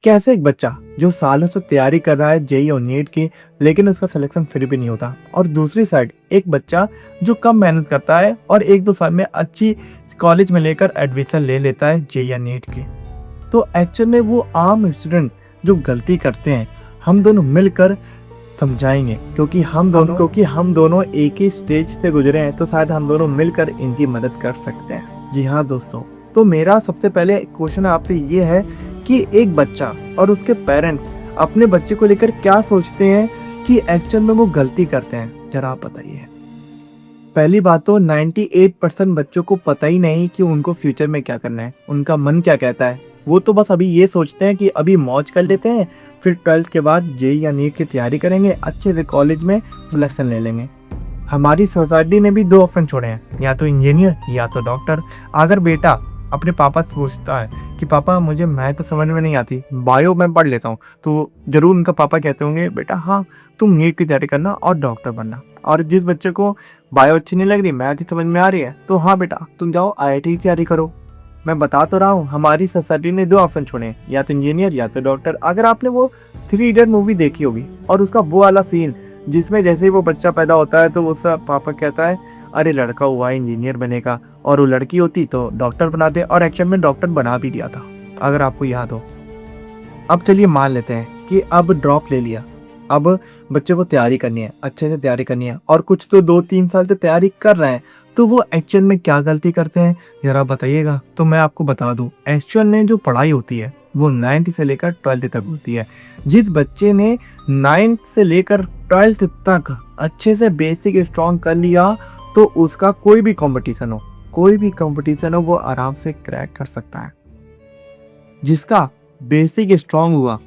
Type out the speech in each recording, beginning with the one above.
कैसे एक बच्चा जो सालों से तैयारी कर रहा है जेई और नीट की, लेकिन उसका सिलेक्शन फिर भी नहीं होता, और दूसरी साइड एक बच्चा जो कम मेहनत करता है और 1-2 साल में अच्छी कॉलेज में लेकर एडमिशन ले लेता है जेई या नीट की। तो एक्चुअल में वो आम स्टूडेंट जो गलती करते हैं, हम दोनों मिलकर समझाएंगे, क्योंकि हम दोनों एक ही स्टेज से गुजरे हैं, तो शायद हम दोनों मिलकर इनकी मदद कर सकते हैं। जी हाँ दोस्तों, तो मेरा सबसे पहले क्वेश्चन आपसे ये है कि एक बच्चा और उसके पेरेंट्स अपने बच्चे को लेकर क्या सोचते हैं कि एक्चुअल में वो गलती करते हैं, जरा आप बताइए। पहली बात तो 98% बच्चों को पता ही नहीं कि उनको फ्यूचर में क्या करना है, उनका मन क्या कहता है। वो तो बस अभी ये सोचते हैं कि अभी मौज कर लेते हैं, फिर 12th के बाद जेई या नीट की तैयारी करेंगे, अच्छे से कॉलेज में सिलेक्शन ले लेंगे। हमारी सोसाइटी ने भी 2 ऑप्शन छोड़े हैं, या तो इंजीनियर या तो डॉक्टर। अगर बेटा अपने पापा से पूछता है कि पापा मुझे मैथ तो समझ में नहीं आती, बायो मैं पढ़ लेता हूँ, तो जरूर उनका पापा कहते होंगे बेटा हाँ तुम नीट की तैयारी करना और डॉक्टर बनना। और जिस बच्चे को बायो अच्छी नहीं लग रही, मैथ ही समझ में आ रही है, तो हाँ बेटा तुम जाओ आईआईटी की तैयारी करो। मैं बता तो रहा हूँ, हमारी सोसाइटी ने 2 ऑप्शन छोड़े हैं, या तो इंजीनियर या तो डॉक्टर। अगर आपने वो 3 इडियट मूवी देखी होगी और उसका वो वाला सीन जिसमें जैसे ही वो बच्चा पैदा होता है तो उसका पापा कहता है अरे लड़का हुआ है इंजीनियर बनेगा, और वो लड़की होती तो डॉक्टर बनाते, और एक्चुअल में डॉक्टर बना भी दिया था, अगर आपको याद हो। अब चलिए मान लेते हैं कि अब ड्रॉप ले लिया, अब बच्चे को तैयारी करनी है, अच्छे से तैयारी करनी है, और कुछ तो 2-3 साल से तैयारी कर रहे हैं, तो वो एक्चुअल में क्या गलती करते हैं जरा बताइएगा। तो मैं आपको बता दूं, एक्चुअल में जो पढ़ाई होती है वो 9th से लेकर 12th तक होती है। जिस बच्चे ने 9th से लेकर 12th तक अच्छे से बेसिक स्ट्रॉन्ग कर लिया, तो उसका कोई भी कंपटीशन हो वो आराम से क्रैक कर सकता है। जिसका बेसिक स्ट्रॉन्ग हुआ,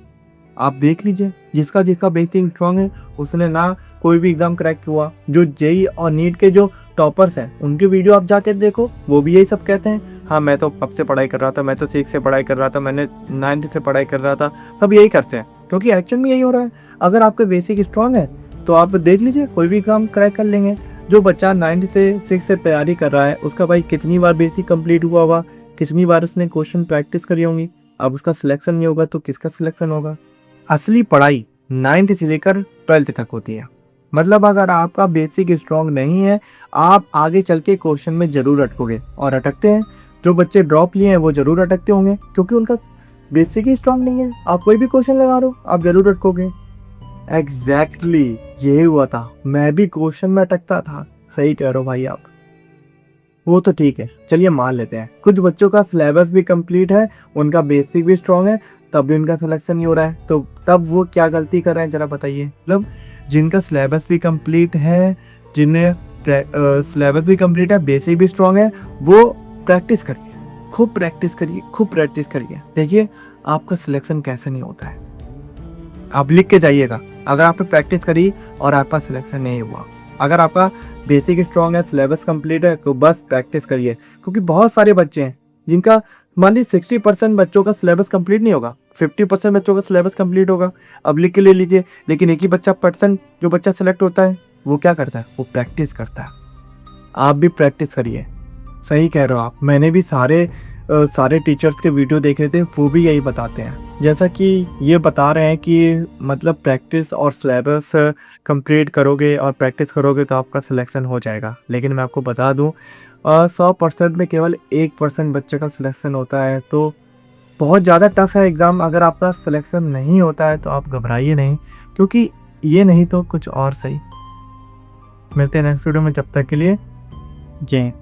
आप देख लीजिए, जिसका बेसिक स्ट्रॉन्ग है उसने ना कोई भी एग्जाम क्रैक हुआ। जो जेई और नीट के जो टॉपर्स हैं उनकी वीडियो आप जाके देखो, वो भी यही सब कहते हैं, हाँ मैं तो कब से पढ़ाई कर रहा था, मैं तो 6 से पढ़ाई कर रहा था, मैंने 9th से पढ़ाई कर रहा था। सब यही करते हैं क्योंकि एक्चुअल में यही हो रहा है। अगर आपका बेसिक स्ट्रॉन्ग है तो आप देख लीजिए कोई भी एग्जाम क्रैक कर लेंगे। जो बच्चा 9th से 6 से तैयारी कर रहा है, उसका भाई कितनी बार बेसिक कंप्लीट हुआ होगा, कितनी बार उसने क्वेश्चन प्रैक्टिस करी होंगी। अब उसका सिलेक्शन नहीं होगा तो किसका सिलेक्शन होगा। असली पढ़ाई 9th से लेकर 12th तक होती है। मतलब अगर आपका बेसिक स्ट्रॉन्ग नहीं है, आप आगे चल के क्वेश्चन में जरूर अटकोगे, और अटकते हैं। जो बच्चे ड्रॉप लिए हैं वो जरूर अटकते होंगे क्योंकि उनका बेसिक ही स्ट्रॉन्ग नहीं है। आप कोई भी क्वेश्चन लगा रहे हो आप जरूर अटकोगे। एग्जैक्टली यही हुआ था, मैं भी क्वेश्चन में अटकता था। सही कह रहे हो भाई आप। वो तो ठीक है, चलिए मान लेते हैं कुछ बच्चों का सिलेबस भी कंप्लीट है, उनका बेसिक भी स्ट्रॉन्ग है, तब भी उनका सिलेक्शन नहीं हो रहा है, तो तब वो क्या गलती कर रहे हैं जरा बताइए। मतलब जिनका सिलेबस भी कंप्लीट है, जिन्हें सिलेबस भी कंप्लीट है, बेसिक भी स्ट्रॉन्ग है, वो प्रैक्टिस करिए, खूब प्रैक्टिस करिए। देखिए आपका सिलेक्शन कैसे नहीं होता है। आप लिख के जाइएगा, अगर आपने प्रैक्टिस करी और आपका सिलेक्शन नहीं हुआ, अगर आपका बेसिक स्ट्रॉन्ग है, सिलेबस कंप्लीट है, तो बस प्रैक्टिस करिए। क्योंकि बहुत सारे बच्चे हैं जिनका मान लीजिए 60% बच्चों का सिलेबस कंप्लीट नहीं होगा, 50% बच्चों का सिलेबस कंप्लीट होगा। अब लिख के ले लीजिए, लेकिन एक ही परसेंट जो बच्चा सेलेक्ट होता है वो क्या करता है, वो प्रैक्टिस करता है। आप भी प्रैक्टिस करिए। सही कह रहे हो आप। मैंने भी सारे टीचर्स के वीडियो देखे थे, वो भी यही बताते हैं, जैसा कि ये बता रहे हैं कि मतलब प्रैक्टिस और सिलेबस कंप्लीट करोगे और प्रैक्टिस करोगे तो आपका सिलेक्शन हो जाएगा। लेकिन मैं आपको बता दूं 100% में केवल 1% बच्चे का सिलेक्शन होता है, तो बहुत ज़्यादा टफ है एग्ज़ाम। अगर आपका सिलेक्शन नहीं होता है तो आप घबराइए नहीं, क्योंकि ये नहीं तो कुछ और सही। मिलते हैं नेक्स्ट वीडियो में, जब तक के लिए जय।